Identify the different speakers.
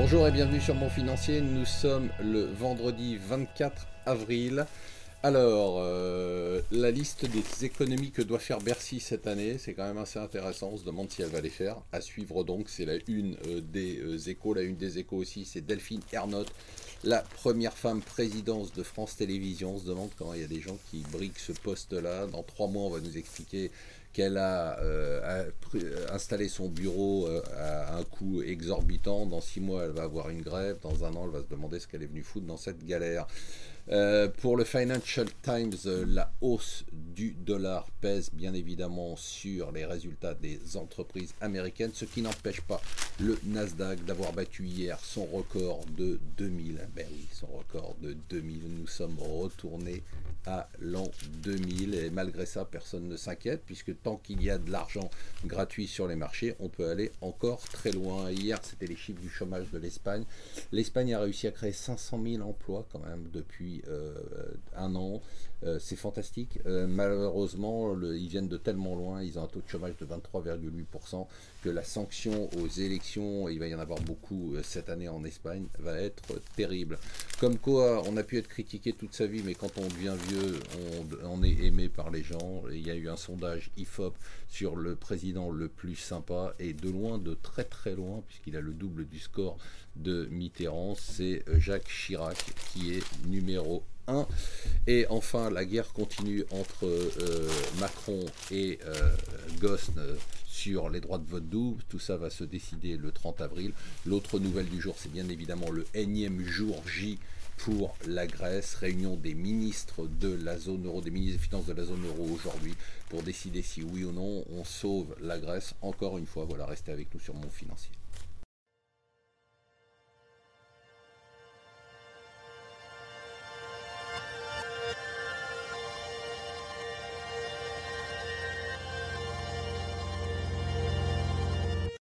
Speaker 1: Bonjour et bienvenue sur Mon Financier, nous sommes le vendredi 24 avril. Alors, la liste des économies que doit faire Bercy cette année, c'est quand même assez intéressant, on se demande si elle va les faire. À suivre donc, c'est la une des Échos, la une des Échos aussi, c'est Delphine Ernotte, la première femme présidente de France Télévisions. On se demande comment il y a des gens qui briguent ce poste-là. Dans 3 mois, on va nous expliquer qu'elle a installé son bureau à un coût exorbitant. Dans 6 mois, elle va avoir une grève. Dans un an, elle va se demander ce qu'elle est venue foutre dans cette galère. Pour le Financial Times, la hausse du dollar pèse bien évidemment sur les résultats des entreprises américaines, ce qui n'empêche pas le Nasdaq d'avoir battu hier son record de 2000. Ben oui, son record de 2000. Nous sommes retournés à l'an 2000 et malgré ça, personne ne s'inquiète puisque tant qu'il y a de l'argent gratuit sur les marchés, on peut aller encore très loin. Hier, c'était les chiffres du chômage de l'Espagne. L'Espagne a réussi à créer 500 000 emplois quand même depuis un an. C'est fantastique. Malheureusement, ils viennent de tellement loin, ils ont un taux de chômage de 23,8%, que la sanction aux élections, il va y en avoir beaucoup cette année en Espagne, va être terrible. Comme quoi, on a pu être critiqué toute sa vie, mais quand on devient vieux, on est aimé par les gens. Il y a eu un sondage IFOP sur le président le plus sympa, et de loin, de très très loin, puisqu'il a le double du score de Mitterrand, c'est Jacques Chirac qui est numéro 1. Et enfin, la guerre continue entre Macron et Ghosn sur les droits de vote double. Tout ça va se décider le 30 avril. L'autre nouvelle du jour, c'est bien évidemment le énième jour J pour la Grèce. Réunion des ministres de la zone euro, des ministres des Finances de la zone euro aujourd'hui pour décider si oui ou non on sauve la Grèce. Encore une fois, voilà, restez avec nous sur Mon Financier.